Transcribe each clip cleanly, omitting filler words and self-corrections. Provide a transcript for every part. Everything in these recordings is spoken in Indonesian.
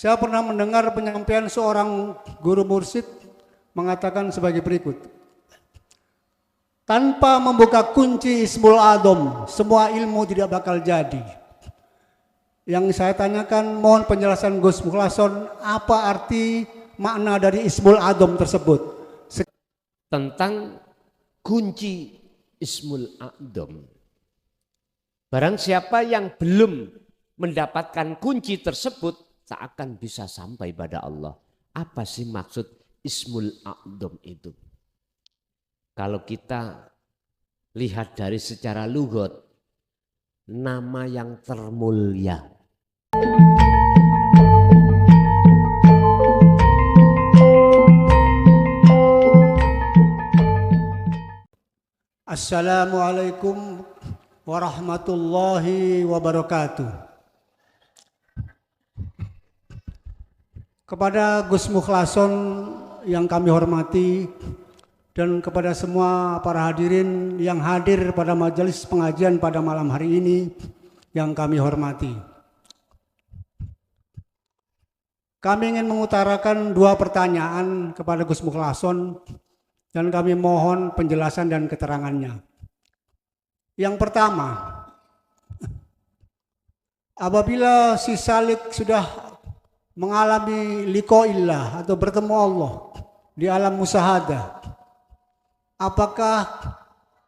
Saya pernah mendengar penyampaian seorang guru mursyid mengatakan sebagai berikut. Tanpa membuka kunci Ismul A'dzam, semua ilmu tidak bakal jadi. Yang saya tanyakan, mohon penjelasan Gus Mukhlason, apa arti makna dari Ismul A'dzam tersebut? Tentang kunci Ismul A'dzam. Barang siapa yang belum mendapatkan kunci tersebut, tak akan bisa sampai pada Allah. Apa sih maksud Ismul A'dzam itu? Kalau kita lihat dari secara lughat, nama yang termulia. Assalamualaikum warahmatullahi wabarakatuh. Kepada Gus Mukhlason yang kami hormati dan kepada semua para hadirin yang hadir pada majelis pengajian pada malam hari ini yang kami hormati. Kami ingin mengutarakan dua pertanyaan kepada Gus Mukhlason dan kami mohon penjelasan dan keterangannya. Yang pertama, apabila si salik sudah mengalami liqa'illah atau bertemu Allah di alam musyahadah, apakah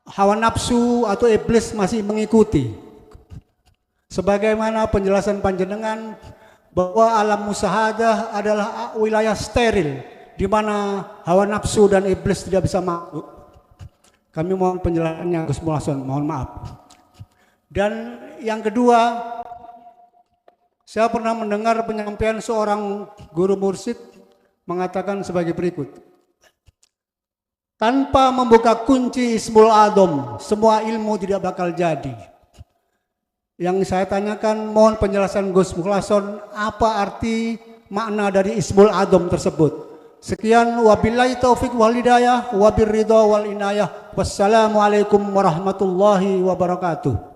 hawa nafsu atau iblis masih mengikuti? Sebagaimana penjelasan panjenengan bahwa alam musyahadah adalah wilayah steril di mana hawa nafsu dan iblis tidak bisa masuk. Kami mohon penjelasannya Gus Mukhlason, mohon maaf. Dan yang kedua, saya pernah mendengar penyampaian seorang guru mursyid mengatakan sebagai berikut. Tanpa membuka kunci Ismul A'dzam, semua ilmu tidak bakal jadi. Yang saya tanyakan, mohon penjelasan Gus Mukhlason, apa arti makna dari Ismul A'dzam tersebut? Sekian, wabillahi taufik wal hidayah, wabirridha wal inayah. Wassalamualaikum warahmatullahi wabarakatuh.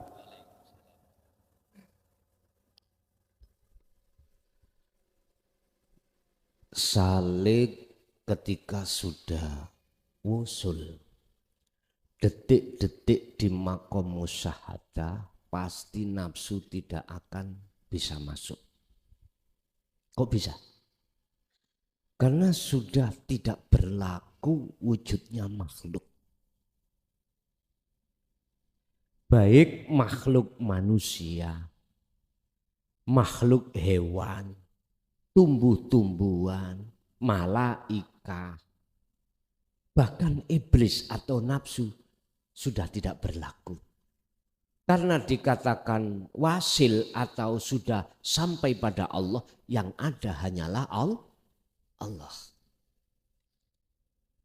Salik ketika sudah wusul, detik-detik di makom musyahadah, pasti nafsu tidak akan bisa masuk. Kok bisa? Karena sudah tidak berlaku wujudnya makhluk. Baik makhluk manusia, makhluk hewan, tumbuh-tumbuhan, malaika, bahkan iblis atau nafsu sudah tidak berlaku. Karena dikatakan wasil atau sudah sampai pada Allah, yang ada hanyalah Allah.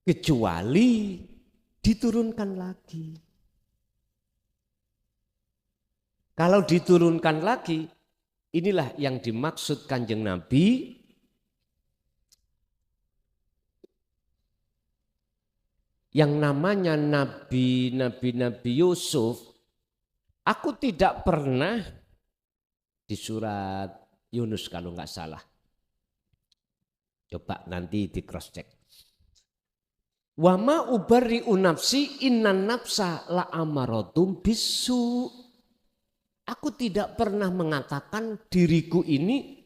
Kecuali diturunkan lagi. Kalau diturunkan lagi, inilah yang dimaksud Kanjeng Nabi yang namanya Nabi Yusuf. Aku tidak pernah di surat Yunus kalau nggak salah. Coba nanti di cross check. Wa ma ubarri'u nafsi innan nafsa la amaratum bisu. Aku tidak pernah mengatakan diriku ini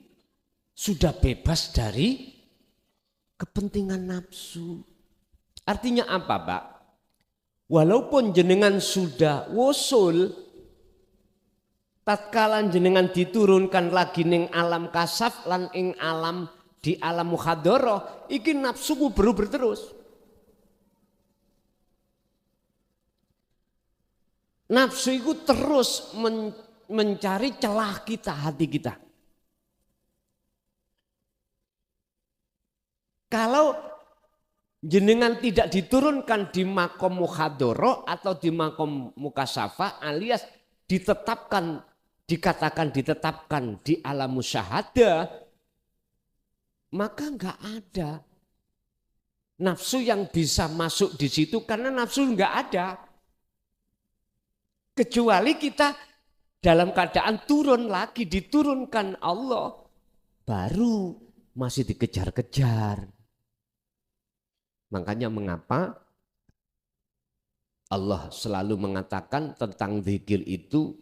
sudah bebas dari kepentingan nafsu. Artinya apa, Pak? Walaupun jenengan sudah wusul, tatkala jenengan diturunkan lagi ning alam kasaf lan ing alam di alam mukhadharah, iki nafsuku berubah terus. Nafsu itu terus mencari celah kita, hati kita. Kalau jenengan tidak diturunkan di makom mukhadharah atau di makom mukasafah alias ditetapkan, dikatakan ditetapkan di alam musyahadah, maka enggak ada nafsu yang bisa masuk di situ karena nafsu enggak ada. Kecuali kita dalam keadaan turun lagi, diturunkan Allah. baru masih dikejar-kejar. Makanya mengapa Allah selalu mengatakan tentang zikir itu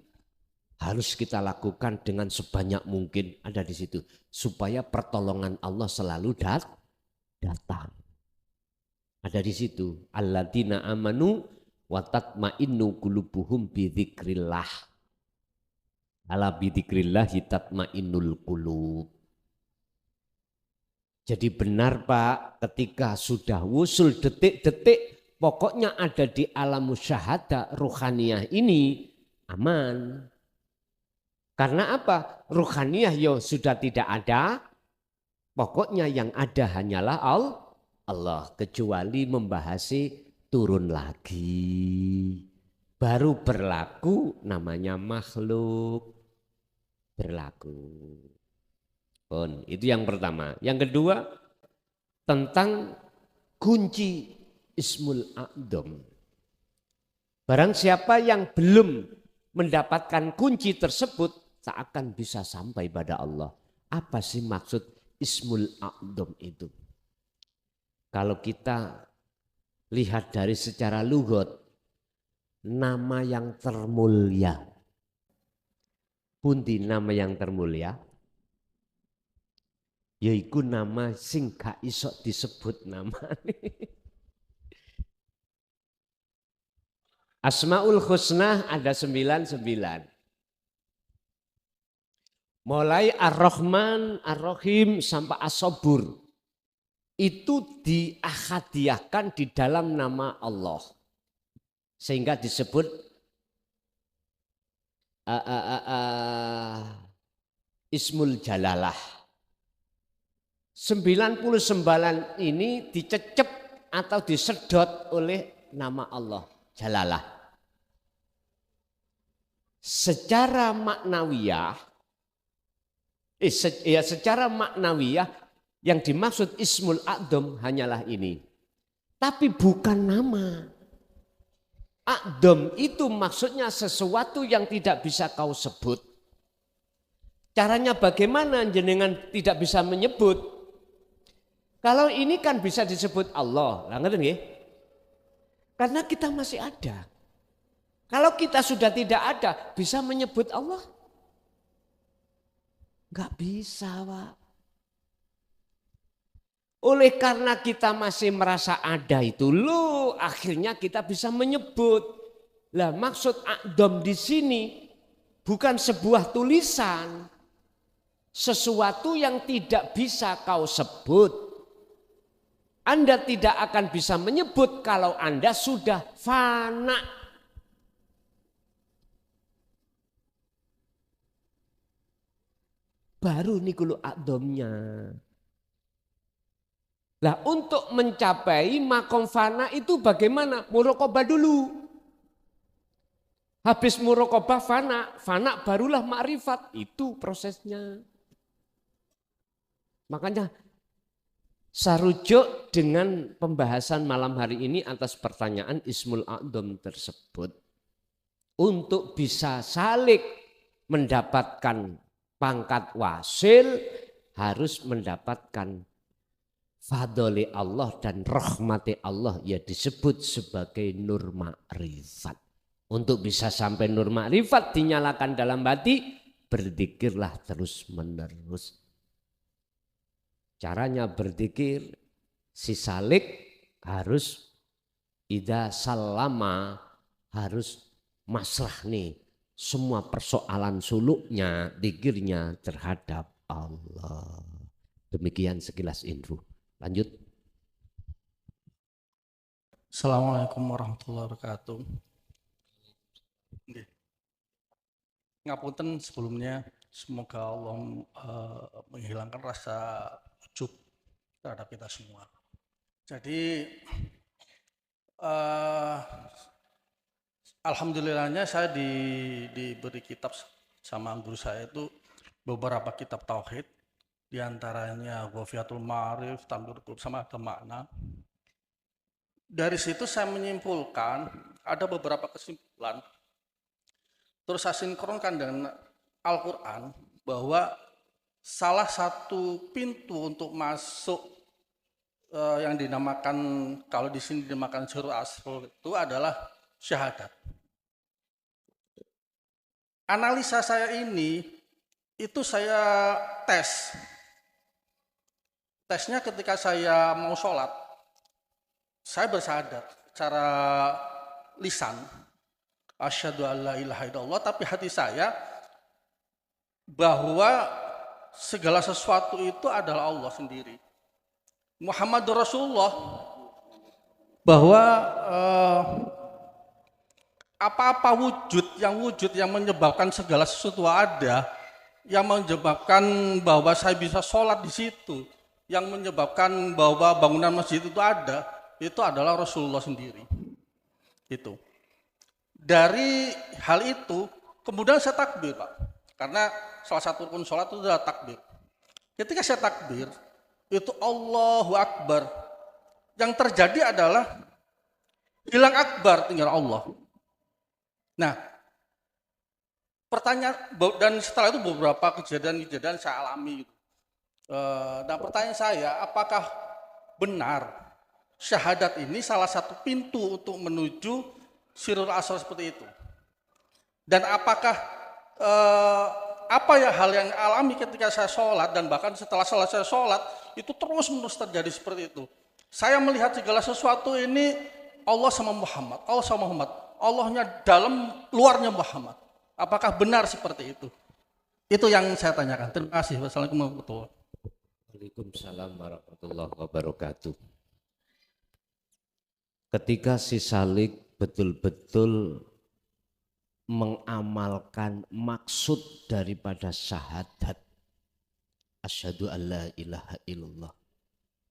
harus kita lakukan dengan sebanyak mungkin, ada di situ, supaya pertolongan Allah selalu datang. Ada di situ, alladzina amanu wa tatma'innu qulubuhum bi dzikrillah. Ala bi dzikrillah tatma'innul qulub. Jadi benar Pak, ketika sudah wusul detik-detik, pokoknya ada di alam musyahadah ruhaniyah ini aman. Karena apa? Ruhaniyah yo sudah tidak ada, pokoknya yang ada hanyalah Allah, kecuali membahasi turun lagi. Baru berlaku namanya makhluk berlaku. Itu yang pertama. Yang kedua tentang kunci Ismul A'dham. Barang siapa yang belum mendapatkan kunci tersebut tak akan bisa sampai pada Allah. Apa sih maksud Ismul A'dham itu? Kalau kita lihat dari secara lughat, nama yang termulia. Pundi nama yang termulia? Yaiku nama sing gak iso disebut nama. Asmaul Husna ada 99. Mulai Ar-Rahman, Ar-Rahim sampai As-Sabur. Itu diakhadiahkan di dalam nama Allah. Sehingga disebut Ismul Jalalah. 99 ini dicecep atau disedot oleh nama Allah, Jalalah. Secara maknawiyah, secara maknawiyah yang dimaksud Ismul A'dham hanyalah ini. Tapi bukan nama. A'dham itu maksudnya sesuatu yang tidak bisa kau sebut. Caranya bagaimana jenengan tidak bisa menyebut? Kalau ini kan bisa disebut Allah, ngerti nggih? Karena kita masih ada. Kalau kita sudah tidak ada, bisa menyebut Allah? Enggak bisa, Pak. Oleh karena kita masih merasa ada itu, akhirnya kita bisa menyebut. Lah maksud A'dham di sini bukan sebuah tulisan, sesuatu yang tidak bisa kau sebut. Anda tidak akan bisa menyebut kalau Anda sudah fana. Baru nikulu A'dhamnya. Lah untuk mencapai makom fana itu bagaimana? Muraqabah dulu. Habis muraqabah fana barulah ma'rifat. Itu prosesnya. Makanya sarujuk dengan pembahasan malam hari ini atas pertanyaan Ismul A'dham tersebut. Untuk bisa salik mendapatkan pangkat wasil harus mendapatkan fadholi Allah dan rahmati Allah, ya disebut sebagai nur ma'rifat. Untuk bisa sampai nur ma'rifat dinyalakan dalam hati, berzikirlah terus menerus. Caranya berzikir, si salik harus idza salama, harus masrah nih semua persoalan suluknya, zikirnya terhadap Allah. Demikian sekilas info. Lanjut. Assalamualaikum warahmatullahi wabarakatuh. Ngapunten sebelumnya, semoga Allah menghilangkan rasa ujub terhadap kita semua. Jadi alhamdulillahnya saya diberi kitab sama guru saya itu beberapa kitab tauhid, diantaranya Ghafiyatul Ma'arif, Tanbir Qulub, sama ada makna. Dari situ saya menyimpulkan ada beberapa kesimpulan, terus saya sinkronkan dengan Al-Quran bahwa salah satu pintu untuk masuk yang dinamakan, kalau di sini dinamakan Sirrul Asrar itu adalah syahadat. Analisa saya ini, itu saya tes. Tesnya ketika saya mau sholat, saya bersyahadat secara lisan, asyhadu alla ilaha illallah, tapi hati saya bahwa segala sesuatu itu adalah Allah sendiri. Muhammad Rasulullah, bahwa apa-apa wujud yang menyebabkan segala sesuatu ada, yang menyebabkan bahwa saya bisa sholat di situ, yang menyebabkan bahwa bangunan masjid itu ada, itu adalah Rasulullah sendiri. Itu. Dari hal itu, kemudian saya takbir, Pak. Karena salah satu rukun sholat itu adalah takbir. Ketika saya takbir, itu Allahu Akbar. Yang terjadi adalah hilang akbar, tinggal Allah. Nah, pertanyaan, dan setelah itu beberapa kejadian-kejadian saya alami. Nah, pertanyaan saya, apakah benar syahadat ini salah satu pintu untuk menuju Sirrul Asrar seperti itu? Dan apakah apa ya hal yang alami ketika saya sholat, dan bahkan setelah selesai sholat itu terus menerus terjadi seperti itu. Saya melihat segala sesuatu ini Allah sama Muhammad, Allah sama Muhammad, Allahnya dalam, luarnya Muhammad. Apakah benar seperti itu? Itu yang saya tanyakan. Terima kasih. Wassalamualaikum warahmatullahi wabarakatuh. Waalaikumsalam warahmatullahi wabarakatuh. Ketika si Salik betul-betul mengamalkan maksud daripada syahadat asyhadu alla ilaha illallah,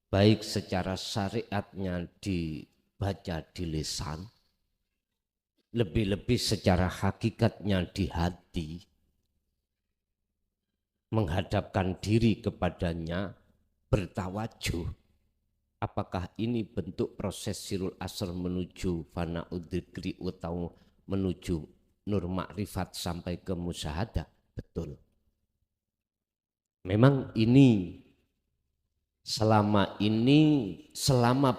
baik secara syariatnya dibaca di lisan, lebih-lebih secara hakikatnya di hati, menghadapkan diri kepadanya, bertawajuh. Apakah ini bentuk proses Sirrul Asrar menuju fana'ud dzikri atau menuju nur makrifat sampai ke musyahadah? Betul. Memang ini selama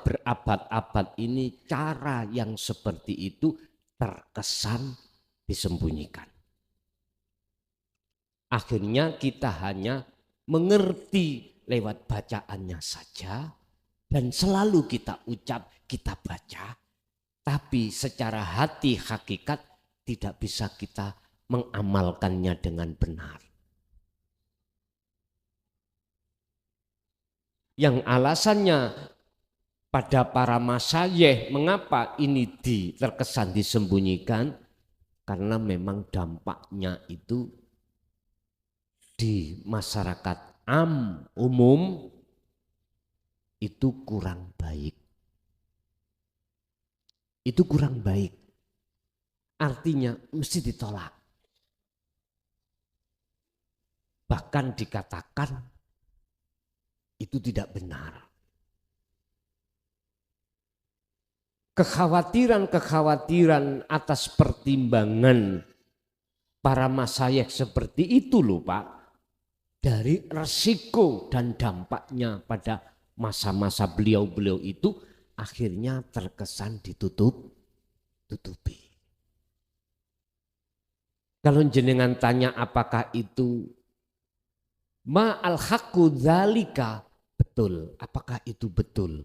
berabad-abad ini cara yang seperti itu terkesan disembunyikan. Akhirnya kita hanya mengerti lewat bacaannya saja, dan selalu kita ucap, kita baca, tapi secara hati hakikat tidak bisa kita mengamalkannya dengan benar. Yang alasannya pada para masyayikh, mengapa ini terkesan disembunyikan? Karena memang dampaknya itu di masyarakat umum itu kurang baik. Itu kurang baik. Artinya mesti ditolak. Bahkan dikatakan itu tidak benar. Kekhawatiran atas pertimbangan para masyayikh seperti itu loh Pak, dari resiko dan dampaknya pada masa-masa beliau-beliau itu akhirnya terkesan ditutupi. Kalau jenengan tanya apakah itu ma'al haqqu dzalika, betul. Apakah itu betul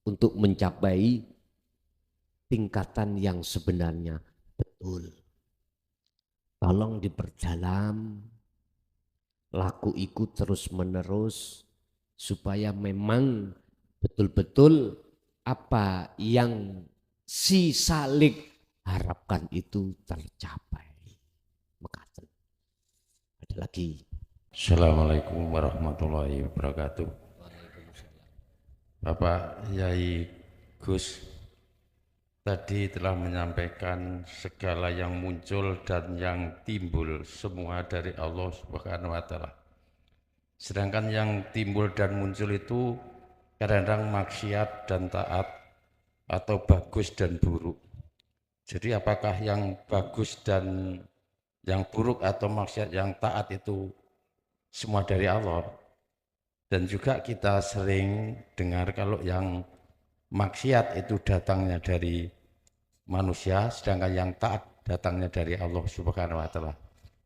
untuk mencapai tingkatan yang sebenarnya? Betul. Tolong diperdalam, laku ikut terus menerus, supaya memang betul-betul apa yang si Salik harapkan itu tercapai. Mekaten. Ada lagi. Assalamualaikum warahmatullahi wabarakatuh. Bapak Yai Gus tadi telah menyampaikan segala yang muncul dan yang timbul semua dari Allah Subhanahu wa taala. Sedangkan yang timbul dan muncul itu kadang-kadang maksiat dan taat atau bagus dan buruk. Jadi apakah yang bagus dan yang buruk atau maksiat yang taat itu semua dari Allah. Dan juga kita sering dengar kalau yang maksiat itu datangnya dari manusia, sedangkan yang taat datangnya dari Allah Subhanahu wa taala.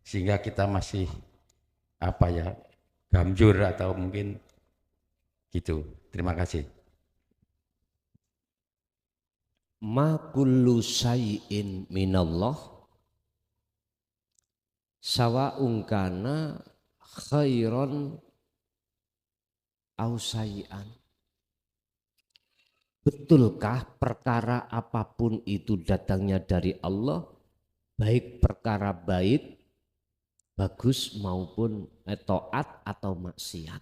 Sehingga kita masih gamjur atau mungkin gitu. Terima kasih. Ma kullu syai'in minallah sawa'un kana khairon au syai'an. Betulkah perkara apapun itu datangnya dari Allah, baik perkara baik, bagus maupun taat atau maksiat?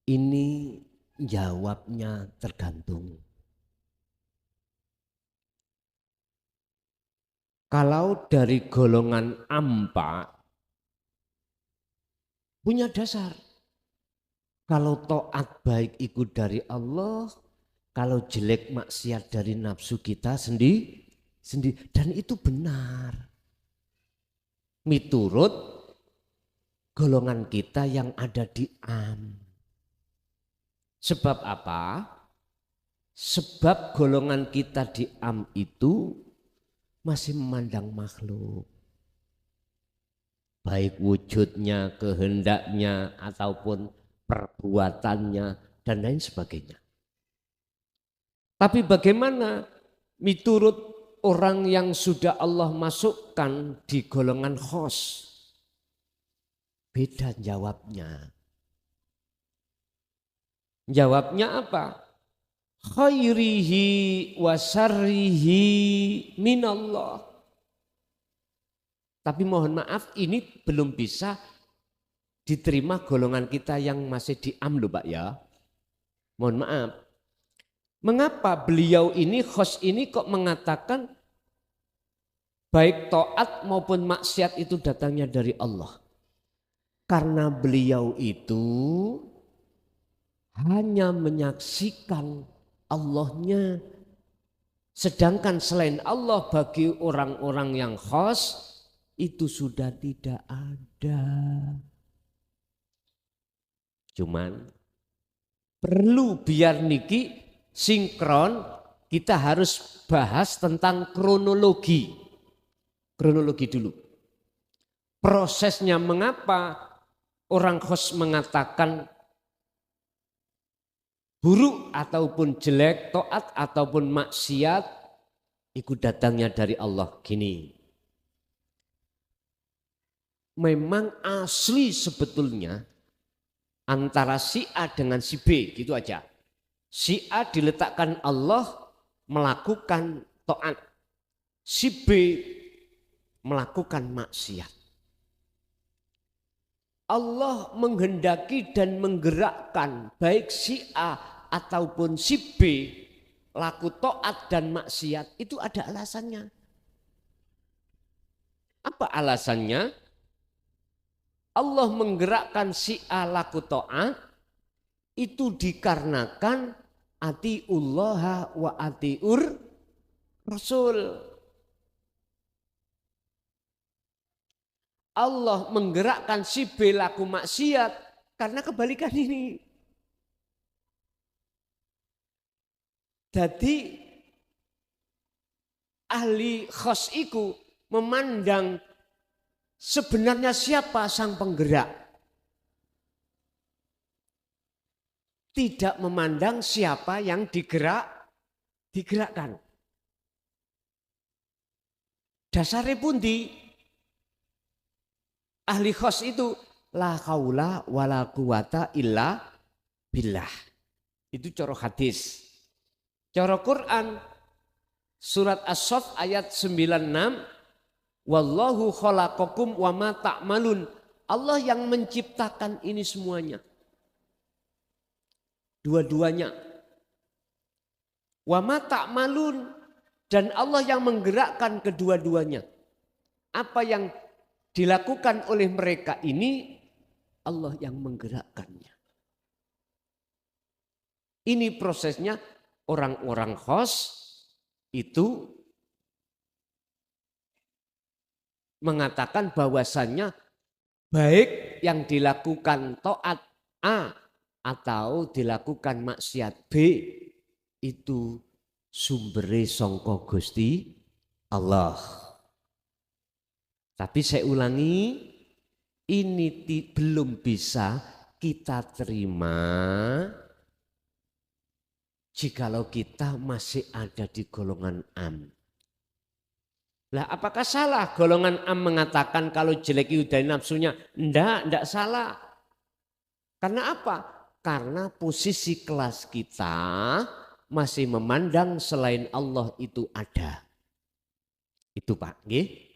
Ini jawabnya tergantung. Kalau dari golongan ampa punya dasar. Kalau taat baik ikut dari Allah, kalau jelek maksiat dari nafsu kita sendiri. Dan itu benar. Miturut golongan kita yang ada di am. Sebab apa? Sebab golongan kita di am itu masih memandang makhluk. Baik wujudnya, kehendaknya, ataupun perbuatannya, dan lain sebagainya. Tapi bagaimana miturut orang yang sudah Allah masukkan di golongan khos? Beda jawabnya. Jawabnya apa? Khairihi wa syarrihi minallah. Tapi mohon maaf, ini belum bisa diterima golongan kita yang masih di am loh Pak ya. Mohon maaf. Mengapa beliau ini khos ini kok mengatakan baik taat maupun maksiat itu datangnya dari Allah? Karena beliau itu hanya menyaksikan Allahnya. Sedangkan selain Allah bagi orang-orang yang khos itu sudah tidak ada. Cuman perlu biar niki sinkron, kita harus bahas tentang kronologi. Kronologi dulu. Prosesnya mengapa orang khos mengatakan buruk ataupun jelek, taat ataupun maksiat itu datangnya dari Allah. Gini. Memang asli sebetulnya antara si A dengan si B gitu aja. Si A diletakkan Allah melakukan taat. Si B melakukan maksiat. Allah menghendaki dan menggerakkan baik si A ataupun si B laku taat dan maksiat itu ada alasannya. Apa alasannya? Allah menggerakkan si A laku taat itu dikarenakan atiullaha wa atiur rasul. Allah menggerakkan si B laku maksiat karena kebalikan ini. Jadi ahli khos iku memandang sebenarnya siapa sang penggerak. Tidak memandang siapa yang digerakkan. Dasarnya pun di ahli khos itu la haula wala quwata illa billah. Itu cara hadis. Cara Quran surat As-Saff ayat 96, wallahu khalaqakum wa ma ta'malun. Allah yang menciptakan ini semuanya. Dua-duanya. Wa ma ta'malun, dan Allah yang menggerakkan kedua-duanya. Apa yang dilakukan oleh mereka ini Allah yang menggerakkannya. Ini prosesnya orang-orang khos itu mengatakan bahwasannya Baik yang dilakukan taat A atau dilakukan maksiat B, itu sumbere sangka Gusti Allah. Tapi saya ulangi, ini belum bisa kita terima jikalau kita masih ada di golongan am. Lah apakah salah golongan am mengatakan kalau jelek itu dari nafsunya? Enggak salah. Karena apa? Karena posisi kelas kita masih memandang selain Allah itu ada. Itu Pak, nggih.